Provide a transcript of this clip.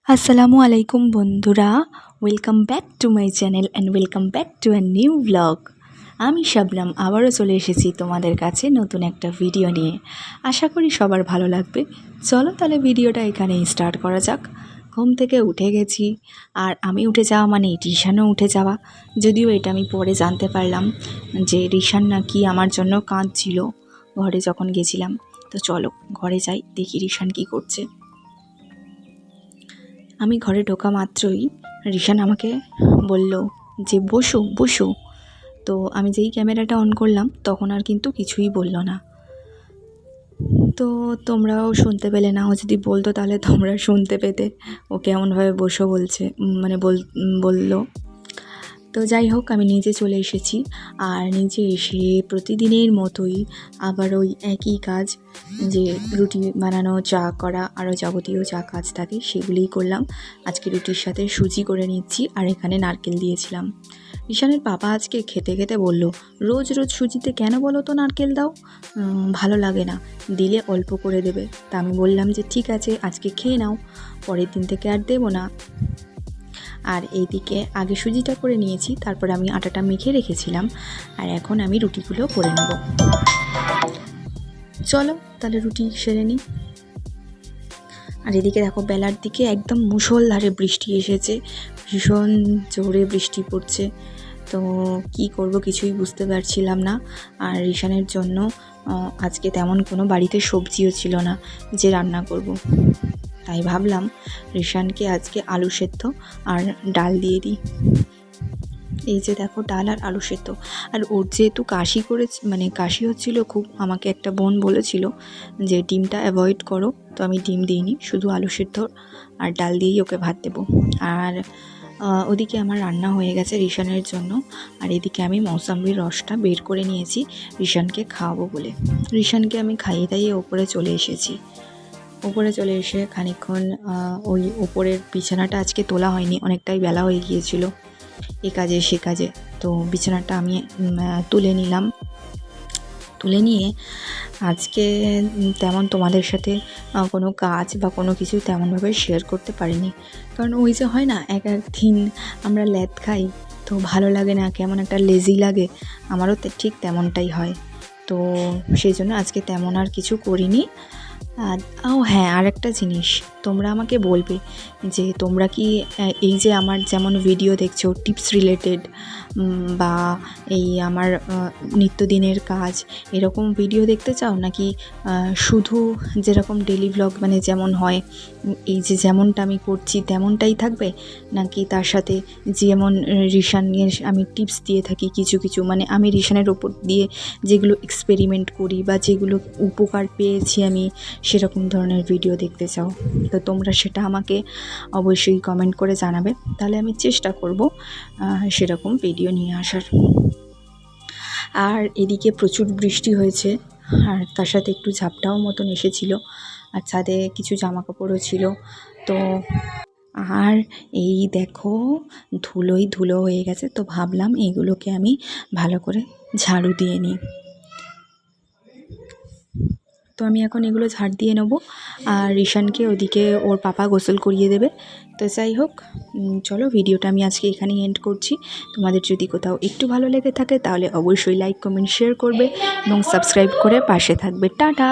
আসসালামু আলাইকুম বন্ধুরা, welcome back to my channel and welcome back to a new blog. আমি শাবনাম আবারও চলে এসেছি তোমাদের কাছে নতুন একটা ভিডিও নিয়ে। আশা করি সবার ভালো লাগবে। চলো তাহলে ভিডিওটা এখানেই স্টার্ট করা যাক। ঘুম থেকে উঠে গেছি, আর আমি উঠে যাওয়া মানে রিশানও উঠে যাওয়া। যদিও এটা আমি পরে জানতে পারলাম যে রিশান নাকি আমার জন্য কাঁদছিল ঘরে যখন গেছিলাম। তো চলো ঘরে যাই, দেখি রিশান কী করছে। আমি ঘরে ঢোকা মাত্রই রিশান আমাকে বলল যে বসো বসো। তো আমি যেই ক্যামেরাটা অন করলাম তখন আর কিন্তু কিছুই বলল না। তো তোমরাও শুনতে পেলে না, ও যদি বলতো তাহলে তোমরা শুনতে পেতে ও কেমনভাবে বসো বলছে, মানে বললো। তো যাই হোক, আমি নিচে চলে এসেছি, আর নিচে এসে প্রতিদিনের মতোই আবার ওই একই কাজ, যে রুটি বানানো, চা করা, আরও যাবতীয় যা কাজ থাকে সেগুলিই করলাম। আজকে রুটির সাথে সুজি করে নিচ্ছি, আর এখানে নারকেল দিয়েছিলাম। রিশানের পাপা আজকে খেতে খেতে বলল, রোজ রোজ সুজিতে কেন বলো তো নারকেল দাও, ভালো লাগে না, দিলে অল্প করে দেবে। তা আমি বললাম যে ঠিক আছে, আজকে খেয়ে নাও, পরের দিন থেকে আর দেবো না। আর এইদিকে আগে সুজিটা করে নিয়েছি, তারপর আমি আটাটা মেখে রেখেছিলাম, আর এখন আমি রুটিগুলো করে নেব। চলো তাহলে রুটি সেরে নিই। আর এদিকে দেখো, বেলার দিকে একদম মুষলধারে বৃষ্টি এসেছে, ভীষণ জোরে বৃষ্টি পড়ছে। তো কি করব কিছুই বুঝতে পারছিলাম না। আর রিশানের জন্য আজকে তেমন কোনো বাড়িতে সবজিও ছিল না যে রান্না করব। তাই ভাবলাম রিশানকে আজকে আলু সেদ্ধ আর ডাল দিয়ে দিই। এই যে দেখো, ডাল আর আলু সেদ্ধ। আর ওর যেহেতু কাশি হচ্ছিল খুব, আমাকে একটা বোন বলেছিল যে ডিমটা অ্যাভয়েড করো, তো আমি ডিম দিইনি, শুধু আলু সেদ্ধ আর ডাল দিয়েই ওকে ভাত দেবো। আর ওদিকে আমার রান্না হয়ে গেছে রিশানের জন্য, আর এদিকে আমি মৌসাম্বির রসটা বের করে নিয়েছি রিশানকে খাওয়াবো বলে। রিশানকে আমি খাইয়ে দাইয়ে ওপরে চলে এসেছি। ওপরে চলে এসে খানিকক্ষণ ওই ওপরের বিছানাটা আজকে তোলা হয়নি, অনেকটাই বেলা হয়ে গিয়েছিল এ কাজে সে কাজে। তো বিছানাটা আমি তুলে নিলাম। তুলে নিয়ে আজকে তেমন তোমাদের সাথে কোনো কাজ বা কোনো কিছু তেমনভাবে শেয়ার করতে পারিনি, কারণ ওই যে হয় না, এক এক দিন আমরা ল্যাদ খাই, তো ভালো লাগে না, কেমন একটা লেজি লাগে, আমারও ঠিক তেমনটাই হয়। তো সেই জন্য আজকে তেমন আর কিছু করিনি। হ্যাঁ, আর একটা জিনিস তোমরা আমাকে বলবে যে তোমরা কি এই যে আমার যেমন ভিডিও দেখছো টিপস রিলেটেড, বা এই আমার নিত্যদিনের কাজ, এরকম ভিডিও দেখতে চাও, নাকি শুধু যেরকম ডেলি ব্লগ মানে যেমন হয় এই যে যেমনটা আমি করছি তেমনটাই থাকবে, নাকি তার সাথে যেমন রিশান নিয়ে আমি টিপস দিয়ে থাকি কিছু কিছু, মানে আমি রিশানের ওপর দিয়ে যেগুলো এক্সপেরিমেন্ট করি বা যেগুলো উপকার পেয়েছি আমি, সেরকম ধরনের ভিডিও দেখতে চাও? তো তোমরা সেটা আমাকে অবশ্যই কমেন্ট করে জানাবে, তাহলে আমি চেষ্টা করব সেরকম ভিডিও নিয়ে আসার। আর এদিকে প্রচুর বৃষ্টি হয়েছে, আর তার সাথে একটু ঝাপটাও মতন এসেছিল, আর ছাদে কিছু জামা কাপড়ও ছিল। তো আর এই দেখো, ধুলোই ধুলো হয়ে গেছে, তো ভাবলাম এইগুলোকে আমি ভালো করে ঝাড়ু দিয়ে নিই। তো আমি এখন এগুলো ঝাড় দিয়ে নেব, আর রিশানকে ওদিকে ওর পাপা গোসল করিয়ে দেবে। তো যাই হোক, চলো ভিডিওটা আমি আজকে এখানেই এন্ড করছি। তোমাদের যদি কোথাও একটু ভালো লেগে থাকে তাহলে অবশ্যই লাইক, কমেন্ট, শেয়ার করবে এবং সাবস্ক্রাইব করে পাশে থাকবে। টাটা।